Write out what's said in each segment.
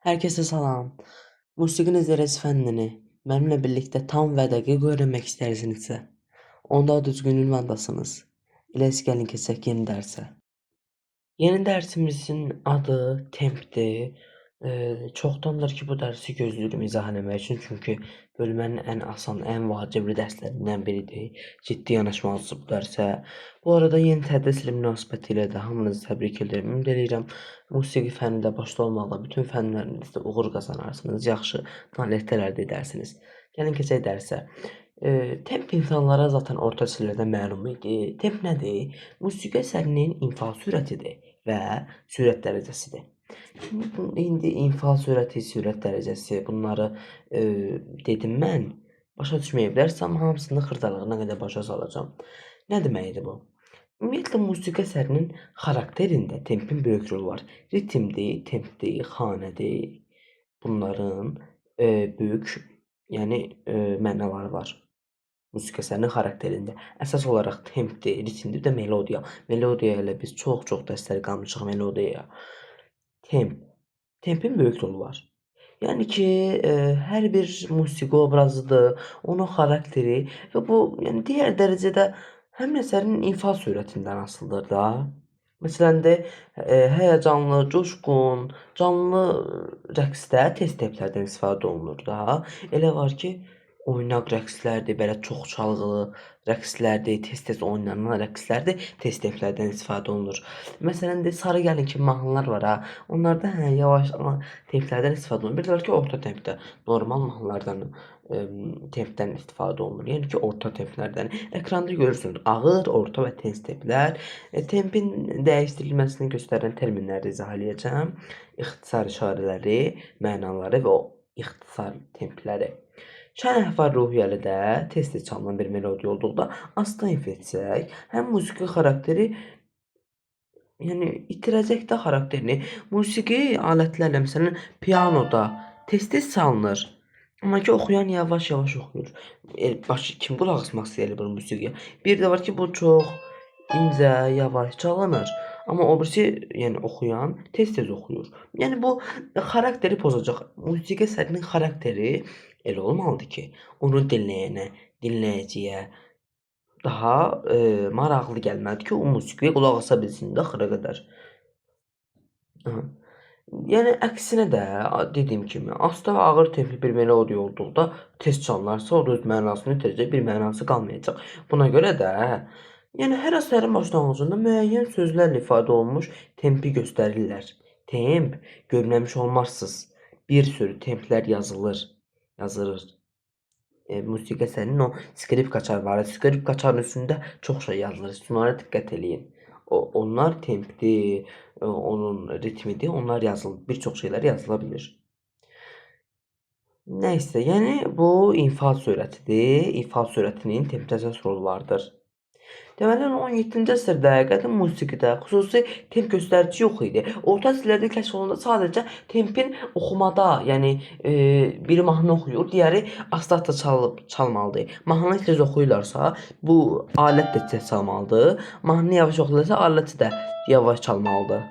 Herkese salam. Musiqi nəzərəsi fənnini mənimlə birlikdə tam və dəqiq öyrənmək istərsinizsə, onda düzgün ünvandasınız. İləs gəlin keçək yeni dərsə. Yeni dərsimizin adı tempdir. Çoxdandır ki, bu dərsi gözləyirəm izah eləmək üçün, çünki bölmənin ən asan, ən vacibli dərslərindən biridir. Ciddi yanaşmalısınız bu dərsə. Bu arada yeni tədris ili münasibətilə də hamınızı təbrik edirəm. Ümid edirəm musiqi fənni də başda olmaqla bütün fənlərinizdə uğur qazanarsınız, yaxşı nailiyyətlər əldə edərsiniz. Gəlin keçək dərsə. Temp insanlara zaten orta əsrlərdə məlum idi. Temp nədir? Musiqi əsərinin ifa sürətidir və sürət dərəcəsidir. İndi ifa sürəti, sürət dərəcəsi bunları dedim mən. Başa düşməyə bilərsəm, hamısını xırdalığına qədər başa salacağam. Nə deməkdir bu? Ümumiyyətlə musiqi əsərinin xarakterində tempin böyük rolu var. Ritmdir, tempdir, xanədir. Bunların böyük, yəni mənaları var. Musiqi əsərinin xarakterində. Əsas olaraq tempdir, ritmdir və melodiya. Melodiya ilə biz çox dərsləri qalmışıq melodiyaya. Tempin böyük rolu var. Yəni ki, hər bir musiqi obrazıdır, onun xarakteri və bu, yəni digər dərəcədə həmin əsərin ifa sürətindən asılıdır da. Məsələn də həyəcanlı, coşqun, canlı rəqsdə tez templərdən istifadə olunur da. Elə var ki, oynaq rəqslərdir, belə çox çalğılı rəqslərdir, tez oynanan rəqslərdir, tez templərdən istifadə olunur. Məsələn də Sarı Gəlin kimi mahnılar var ha, onlarda yavaş templərdən istifadə olunur. Bir də var ki, orta tempdə, normal mahnılardan tempdən istifadə olunur. Yəni ki, orta templərdən. Ekranda görürsünüz, ağır, orta və tez templər. Tempin dəyişdirilməsini göstərən terminləri izah eləyəcəm. İxtisar işarələri, mənaları və o ixtisar templəri. Şən əhval ruhiyyəli də tez-tez çalınan bir melodiya olduqda asta ifa etsək, həm musiqi xarakteri, yəni itirəcək də xarakterini. Musiqi alətlərlə, məsələn, pianoda tez-tez çalınır. Amma ki, oxuyan yavaş-yavaş oxuyur. Kim qulaq asmaq istəyir bu musiqiyə? Bir də var ki, bu çox incə, yavaş çalınır. Amma o birisi, yəni oxuyan tez-tez oxuyur. Yəni bu xarakteri pozacaq. Musiqi əsərinin xarakteri elə olmalıdır ki, onu dinləyənə, dinləyiciyə daha maraqlı gəlməlidir ki, o musiqiyə qulaq asa bilsin də axıra qədər. Yəni əksinə də dediyim kimi, asta və ağır templi bir melodiya olduqda tez çalınarsa, o da öz mənasını itirəcək, bir mənası qalmayacaq. Buna görə də yəni hər əsərin başlanğıcında müəyyən sözlərlə ifadə olunmuş tempi göstərirlər. Temp görməmiş olmazsınız. Bir sürü templər yazılır. Musiqi əsərinin o skripkaçar var. Skripkaçarın üstündə çox şey yazılır. Bunlara diqqət eləyin. Onlar tempdir, onun ritmidir. Onlar yazılır. Bir çox şeylər yazıla bilir. Nəysə, yəni bu ifa sürətidir. İfa sürətinin tempdə əsas rolu vardır. Deməli 17-ci əsrdə qədim musiqidə xüsusi temp göstərici yox idi. Orta əsrlərdə kəşf olunanda sadəcə tempin oxumada, yəni biri mahnı oxuyur, digəri asta-asta çalmalıdır. Mahnını tez oxuyurlarsa, bu alət də tez çalmalıdır. Mahnını yavaş oxuyurlarsa, alət də yavaş çalmalıdır.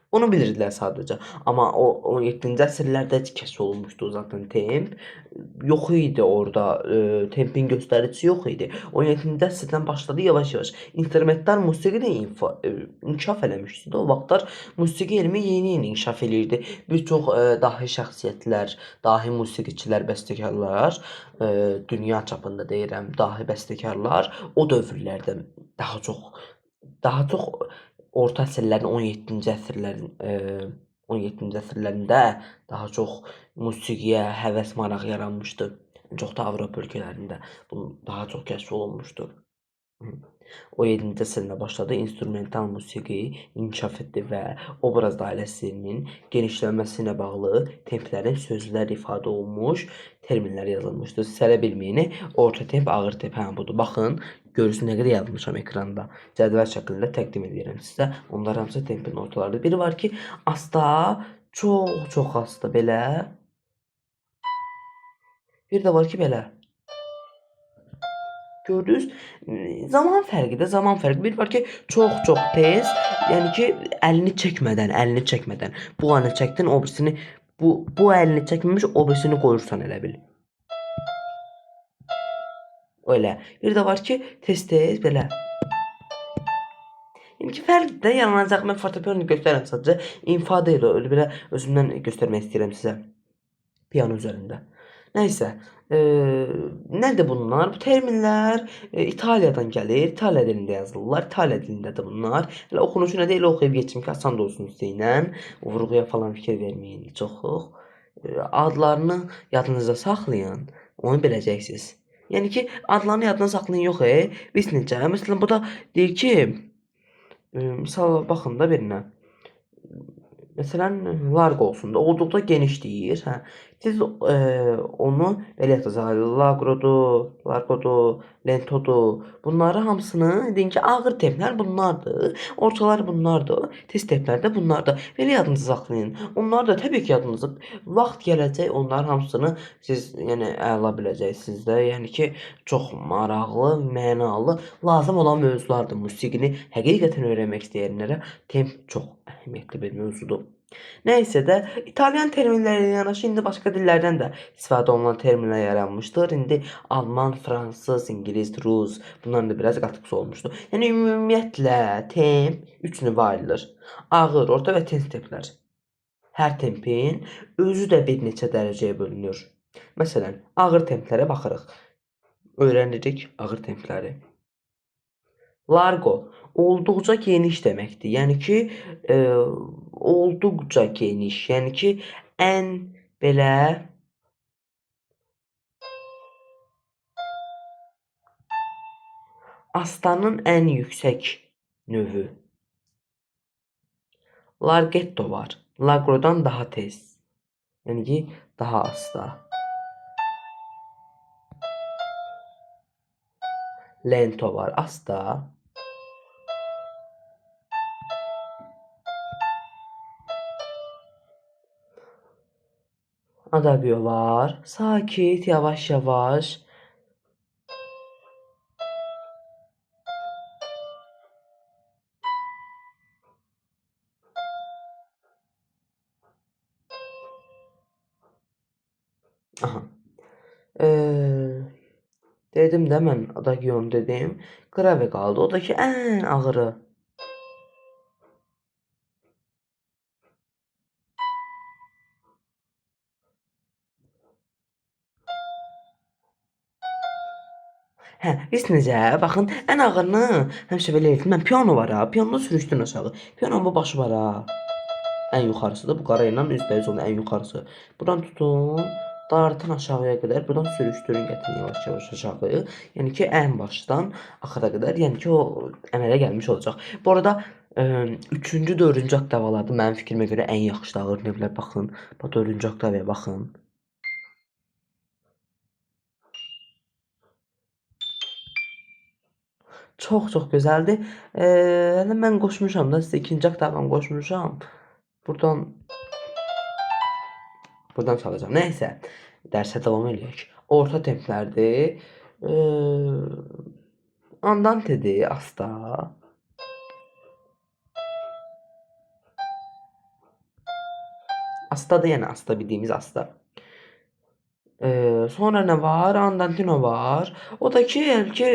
Onu bilirdilər sadəcə. Amma o 17-ci əsrlərdə kəşf olunmuşdu zaten temp. Yox idi orada, tempin göstəricisi yox idi. 17-ci əsrdən başladı yavaş-yavaş. İnstrumental musiqi də inkişaf eləmişdi. O vaxtlar musiqi elmi yeni-yeni inkişaf eləyirdi. Bir çox dahi şəxsiyyətlər, dahi musiqiçilər, bəstəkarlar, dünya çapında deyirəm, dahi bəstəkarlar o dövrlərdə daha çox orta əsrlərin 17-ci əsrlərində daha çox musiqiyə həvəs, maraq yaranmışdı. Çox da Avropa ölkələrində bu daha çox kəşf olunmuşdu. 17-ci əsrdə başladı, instrumental musiqi inkişaf etdi və obraz dairəsinin genişlənməsi ilə bağlı templərin sözlər ifadə olunmuş terminlər yazılmışdı. Siz hələ bilməyini, orta temp, ağır temp, budur. Baxın, görürsünüz nə qədər yazmışam ekranda. Cədvəl şəklində təqdim edirəm sizə. Onlar hamısı tempin ortalarıdır. Biri var ki, asta, çox asta belə. Bir də var ki, belə. Gördünüz? Zaman fərqi. Bir var ki, çox tez, yəni ki, əlini çəkmədən. Bu anı çəkdin, o birisini Bu əlini çəkməmiş o birisini qoyursan elə bil. Öyle. Bir də var ki, tez-tez belə. Yəni ki, fərqdir də, yanılacaq. Mən fortepiano göstərirəm sadəcə. İfa deyil o. Öyle belə özümdən göstərmək istəyirəm sizə. Piano üzərində. Nəysə. Nədir bunlar? Bu terminlər İtaliyadan gəlir. İtaliya dilində yazılırlar. İtaliya dilindədir bunlar. Elə oxunuşu nədir? Elə oxuyub geçim ki, asan da olsun sizə ilə. Vurğuya falan fikir verməyin. Çox. Adlarını yadınızda saxlayın. Onu biləcəksiniz. Yəni ki, adlarını yadına saxlayın yox. Biz necə? Məsələn, bu da deyir ki, misal baxın da birinə. Məsələn, largo olsun da olduqca geniş deyir. Hə. Siz onu belə yazacaqsınız. Largodur, lentodur. Bunları hamısını deyin ki, ağır templər bunlardır. Ortalar bunlardır. Tiz templər də bunlardır. Belə yadınızda saxlayın. Onlar da təbii ki, yadınızda. Vaxt gələcək, onların hamısını siz yəni əla biləcəksiniz də. Yəni ki, çox maraqlı, mənalı, lazım olan mövzulardır. Musiqini həqiqətən öyrənmək istəyənlərə temp çox əhəmiyyətli bir mövzudur. Nəysə də İtalyan terminləri ilə yanaşı indi başqa dillərdən də istifadə olunan terminlər yaranmışdır. İndi alman, fransız, ingilis, rus bunların da biraz qatıqsı olmuşdur. Yəni ümumiyyətlə temp 3 növə ayrılır. Ağır, orta və tez templər. Hər tempin özü də bir neçə dərəcəyə bölünür. Məsələn, ağır templərə baxırıq. Öyrənirik ağır templəri. Largo olduqca geniş deməkdir. Yəni ki, olduqca geniş. Yəni ki, ən belə astanın ən yüksək növü. Larghetto var. Lagrodan daha tez. Yəni ki, daha asta. Lento var. Asta. Adagio var. Sakit, yavaş yavaş. Aha. Dedim də mən Adagion dedim. Grave qaldı. O da ki, ən ağırı. Hə, biz necə? Baxın, ən ağırını həmişə belə eləyirdim. Mən piano var ha. Pianoda sürüşdürün aşağı. Pianonun bu başı var ha. Ən yuxarısıdır. Bu qara ilə üzbəüz olan ən yuxarısı. Buradan tutun, dartın aşağıya qədər. Buradan sürüşdürün, gətirin yavaş-yavaş aşağı. Yəni ki, ən başdan axıra qədər. Yəni ki, o əmələ gəlmiş olacaq. Bu arada 3-cü, 4-cü oktavalarda mənim fikrimə görə ən yaxşı ağır növlər baxın. Bax 4-cü oktavaya baxın. Çox gözəldir. Hələ mən qoşmuşam da, sizə 2-ci oktavamı qoşmuşam. Buradan çalacağam. Nəysə, dərsə davam eləyək. Orta templərdir. Andantedir, asta. Astadır, yəni asta bildiyimiz asta. Sonra nə var? Andantino var. O da ki, yəni ki,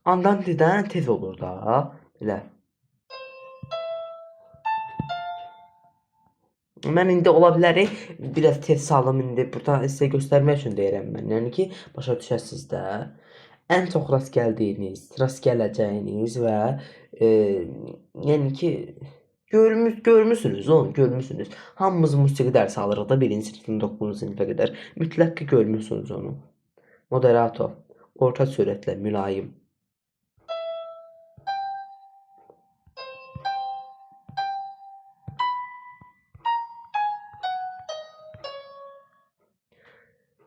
Andantedən tez olur da. Belə. Mən indi ola bilər biraz tez salım indi. Burada sizə göstərmək üçün deyirəm mən. Yəni ki, başa düşəsiniz də. Ən çox rast gəldiyiniz, rast gələcəyiniz və yəni ki, görmüsünüz onu, görmüsünüz. Hamımız musiqi dərsi alırıq da 1-ci sinifdən 9-cu sinifə qədər. Mütləq ki, görmüsünüz onu. Moderato, orta sürətlə, mülayim.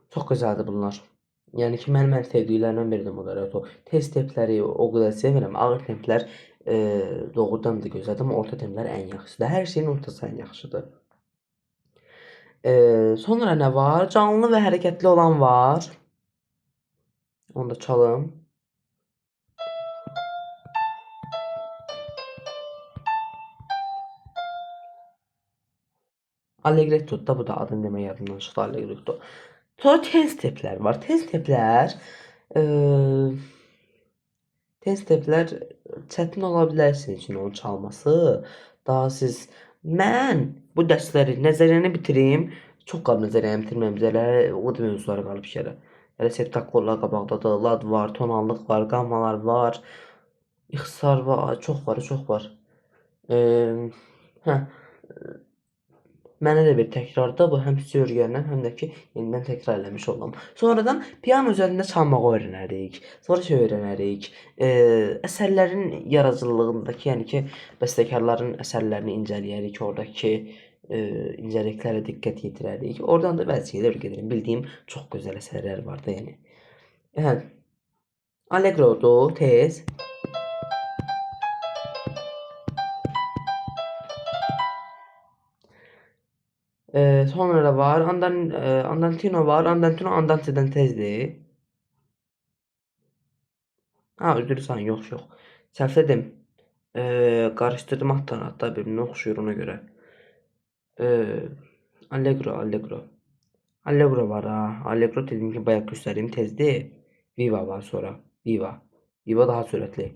Çox gözəldir bunlar. Yəni ki, mənim ən sevdiklərimdən biridir moderato. Tez templəri o qədər sevmirəm. Ağır templər doğrudan da gözəldir, amma orta templər ən yaxşıdır. Hər şeyin ortası ən yaxşıdır. Sonra nə var? Canlı və hərəkətli olan var. Onu da çalım. Allegretto da bu da adını demək yadımdan çıxdı Allegretto. Sonra ten steplər var. Eee Ten steplər çətin ola bilər sizin üçün onu çalması. Daha siz mən bu dərsləri nəzəriyyəni bitirim. Çox qalıb nəzəriyyəni bitirməyim. Elə o da mövzular qalıb işlərə. Elə septakollar qabaqdadır, lad var, tonallıq var, qammalar var, ixtisar var, çox var, çox var. Hə, mənə də bir təkrarda bu həm sizə öyrənən, həm də ki, yenidən təkrar eləmiş oldum. Sonradan piano üzərində çalmağı öyrənərik. Sonra şey öyrənərik. Əsərlərin yaradıcılığındakı, yəni ki, bəstəkarların əsərlərini incələyərik, oradakı incəliklərə diqqət yetirərik. Oradan da bəzi şeylər öyrənirik. Bildiyim çox gözəl əsərlər var da, yəni. Hə, Allegro-dur, tez. Sonra da var. Andantino var. Andantino Andante'den tezdir. Ha, üzr istəyirəm, yox, yox. Səhv dedim. Qarışdırdım hatta bir-birinə oxşuyur ona görə. Allegro. Allegro var ha. Allegro dediyim ki, bayaq göstərdiyim tezdir. Viva var sonra. Viva. Viva daha sürətli.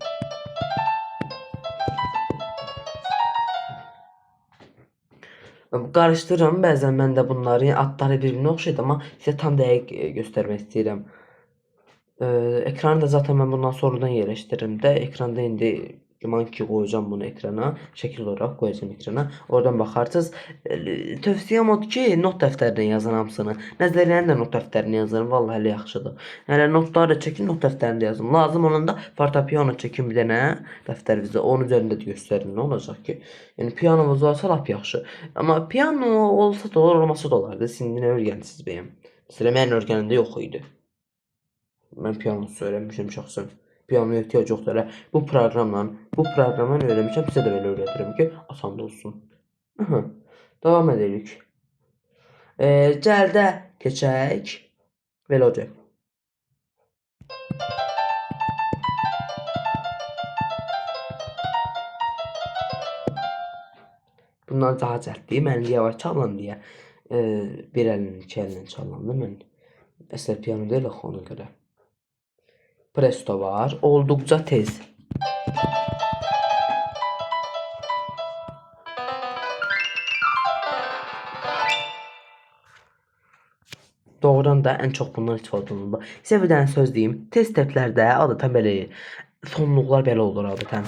Qarışdırıram bəzən mən də bunları, adları bir-birinə oxşayır, amma sizə tam dəqiq göstərmək istəyirəm. Ekranı da zaten mən bundan sonradan yerləşdirirəm də. Ekranda indi güman ki, qoyacağam bunu ekrana. Şəkil olaraq qoyacağam ekrana. Oradan baxarsınız. Tövsiyəm odur ki, not dəftərinə yazın hamısını. Nəzəriyyəni də not dəftərinə yazın. Vallahi elə yaxşıdır. Yəni notları da çəkin, not dəftərində yazın. Lazım olanda fortepiano çəkin bir dənə dəftər bizə. Onun üzərində də göstərin. Nə olacaq ki? Yəni pianomuz varsa lap yaxşı. Amma piano olsa da olur, olmasa da olardı. Siz indi nə öyrənsiniz bəyəm? Sizə mənim öyrənəndə yox idi. Mən pianosu öyrənmişəm şəxsən. Pianoya ehtiyac yoxdur. Elə bu proqramla öyrənmişəm. Sizə də belə öyrədirəm ki, asan da olsun. Davam edirik. Cəldə keçək. Belə olacaq. Bunlar daha cəlddir. Mən yavaş çalın deyə bir əllə, iki əllə çalındı mən. Əsl piano deyil axı ona görə. Presto var. Olduqca tez. Doğrudan da ən çox bundan istifadə olunur. Sizə bir dənə söz deyim. Tez steplərdə adətən belə sonluqlar belə olur adətən.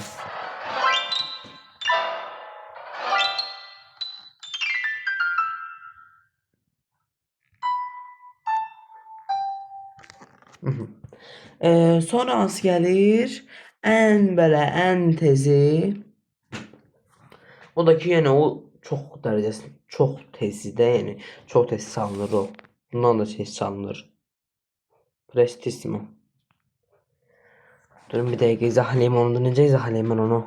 Sonra hansı gəlir? Ən tezi. O da ki, yəni o çox dərəcəsi çox tezdə, yəni çox tez çalınır o. Bundan da tez çalınır. Prestissimo. Durun bir dəqiqə izah eləyim onu. Necə izah eləyim mən onu?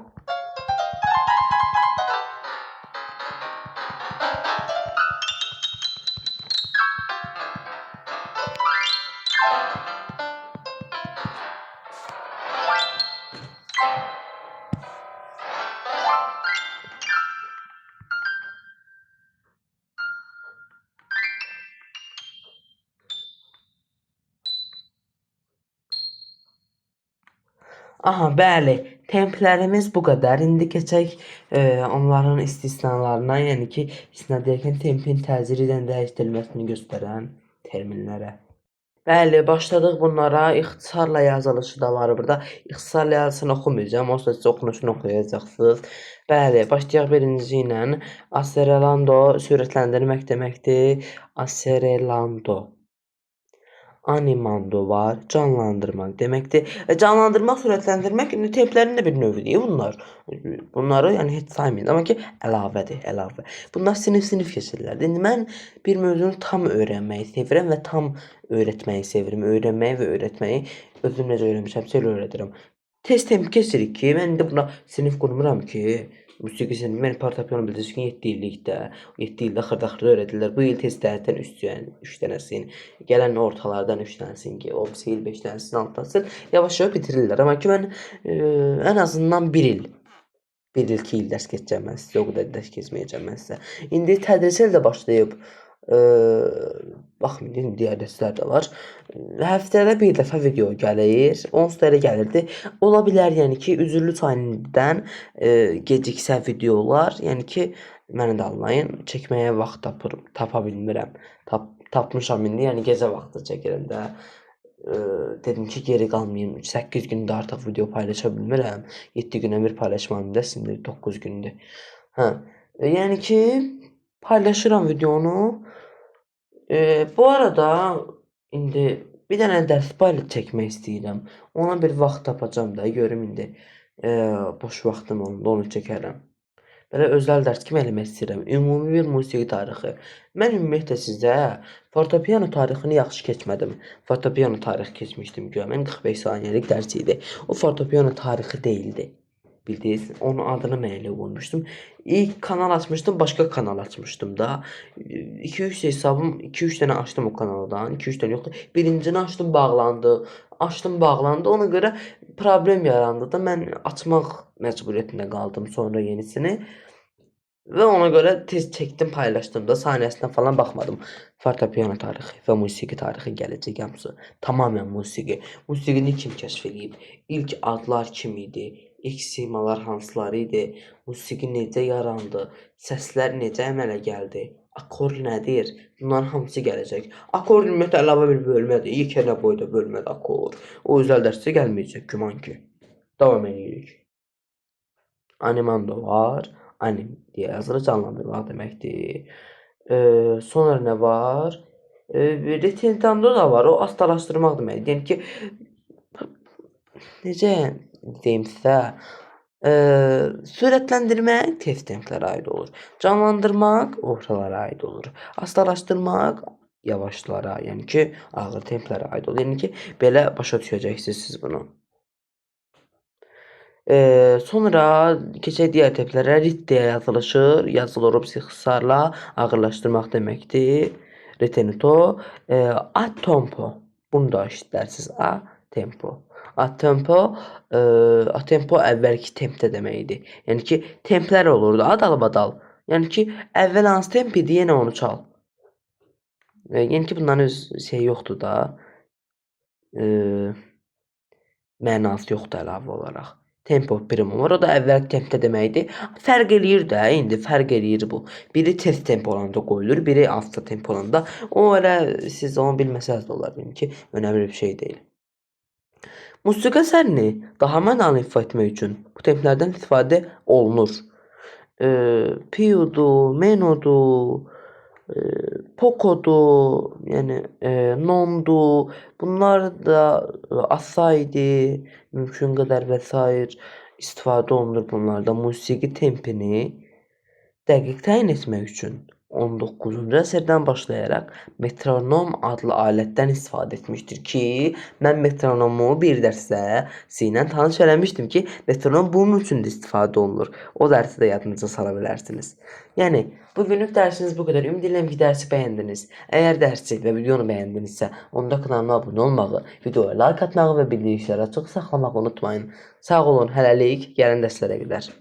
Aha, bəli. Templərimiz bu qədər. İndi keçək onların istisnalarına, yəni ki, istisna deyərkən tempin təcili dəyişdirilməsini göstərən terminlərə. Bəli, başladıq bunlara. İxtisarla yazılışı da var burada. İxtisarla yazılışını oxumayacağam. Onsuz da siz oxunuşunu oxuyacaqsınız. Bəli, başlayaq birinci ilə. Accelerando sürətləndirmək deməkdir. Accelerando. Animando var, canlandırmaq deməkdir. Canlandırmaq, sürətləndirmək templərin də bir növüdür bunlar. Bunları yəni heç saymayın. Amma ki, əlavədir, əlavə. Bunlar sinif keçirlər. İndi mən bir mövzunu tam öyrənməyi sevirəm və tam öyrətməyi sevirəm. Öyrənməyi və öyrətməyi özüm necə öyrənmişəmsə elə öyrədirəm. Tez temp keçirik ki, mən indi buna sinif qurmuram ki, musiqi sinifi, mən fortepiano bilirsiniz ki, 7 illikdə, 7 ildə xırda-xırda öyrədirlər. Bu il test dərsindən 3 dənəsin, gələn ortalardan 3 dənəsin ki, o il 5 dənəsin, 6 dənəsin, yavaş-yavaş bitirirlər. Amma ki, mən ən azından 1 il 1 il, 2 il dərs keçəcəm mən sizə, o qədər dərs keçməyəcəm mən sizə. İndi tədris il də başlayıb. Baxın, indi digər dərslər də var. Həftədə bir dəfə video gəlir. Onsuz da elə gəlirdi. Ola bilər, yəni ki, üzürlü çayından geciksə videolar, yəni ki, məni də anlayın, çəkməyə vaxt tapa bilmirəm. Tapmışam indi, yəni gecə vaxtı çəkirəm də. Dedim ki, geri qalmayım. 8 gündə artıq video paylaşa bilmirəm. 7 günə bir paylaşmam da, şimdi 9 gündür. Hə. Yəni ki, paylaşıram videonu. Bu arada indi bir dənə dərs paylaş çəkmək istəyirəm. Ona bir vaxt tapacağam da, görüm indi. Boş vaxtım olanda onu çəkərəm. Belə özəl dərs kimi eləmək istəyirəm. Ümumi bir musiqi tarixi. Mən ümumiyyətlə sizə fortepiano tarixini yaxşı keçmədim. Fortepiano tarixi keçmişdim guya. Mən 45 saniyəlik dərs idi. O fortepiano tarixi deyildi. Bildiniz? Onun adını mən elə qoymuşdum. İlk kanal açmışdım, başqa kanal açmışdım da. 2-3 hesabım, 2-3 dənə açdım o kanaldan. 2-3 dənə yoxdur. Birincini açdım, bağlandı. Açdım, bağlandı. Ona görə problem yarandı da mən açmaq məcburiyyətində qaldım sonra yenisini. Və ona görə tez çəkdim, paylaşdım da, saniyəsinə falan baxmadım. Fortepiano tarixi və musiqi tarixi gələcək hamısı. Tamamilə musiqi. Musiqini kim kəşf eləyib? İlk adlar kim idi? İlk simalar hansıları idi? Musiqi necə yarandı? Səslər necə əmələ gəldi? Akord nədir? Bunların hamısı gələcək. Akord ümumiyyətlə əlavə bir bölmədir. Yekənə boyda bölmədir akord. O özəl dərsdə gəlməyəcək, güman ki. Davam edirik. Animando var. Anim deyə yazılır, canlandırmaq deməkdir. Sonra nə var? Retentando da var, o astalaşdırmaq deməkdir. Yəni ki, necə deyim sizə, sürətləndirmək tez templərə aid olur. Canlandırmaq ortalara aid olur. Astalaşdırmaq yavaşlara, yəni ki, ağır templərə aid olur. Yəni ki, belə başa düşəcəksiniz siz bunu. Sonra keçək digər tiplərə. Rit deyə yazılışır. Yazılır ixtisarla ağırlaşdırmaq deməkdir. Retenuto. A-tempo. Bunu da eşitlərsiniz. A-tempo. A-tempo, a-tempo əvvəlki tempdə deməkdir. Yəni ki, templər olurdu, adal-badal. Yəni ki, əvvəl hansı temp idi, yenə onu çal. Yəni ki, bunların öz şey yoxdur da. Mənası yoxdur əlavə olaraq. Tempo primo var, o da əvvəl tempdə deməkdir. Fərq eləyir də, indi fərq eləyir bu. Biri tez tempo olanda qoyulur, biri altta tempo olanda. O elə siz onu bilməsəz də olar, yəni ki, önəmli bir şey deyil. Musiqi əsərini daha mənalı ifa etmək üçün bu templərdən istifadə olunur. Piyudur, menodur, pokodur, yəni nondur. Bunlar da asaydi, mümkün qədər və sair istifadə olunur bunlarda. Musiqi tempini dəqiq təyin etmək üçün 19-cu əsrdən başlayaraq metronom adlı alətdən istifadə etmişdir ki, mən metronomu bir dərsdə sizlə tanış eləmişdim ki, metronom bunun üçün də istifadə olunur. O dərsi də yadınıza sala bilərsiniz. Yəni, bugünlük dərsiniz bu qədər. Ümid edirəm ki, dərsi bəyəndiniz. Əgər dərsi və videonu bəyəndinizsə, onda kanalıma abunə olmağı, videoya like atmağı və bildirişləri açıq saxlamağı unutmayın. Sağ olun, hələlik, gələn dərslərə qədər.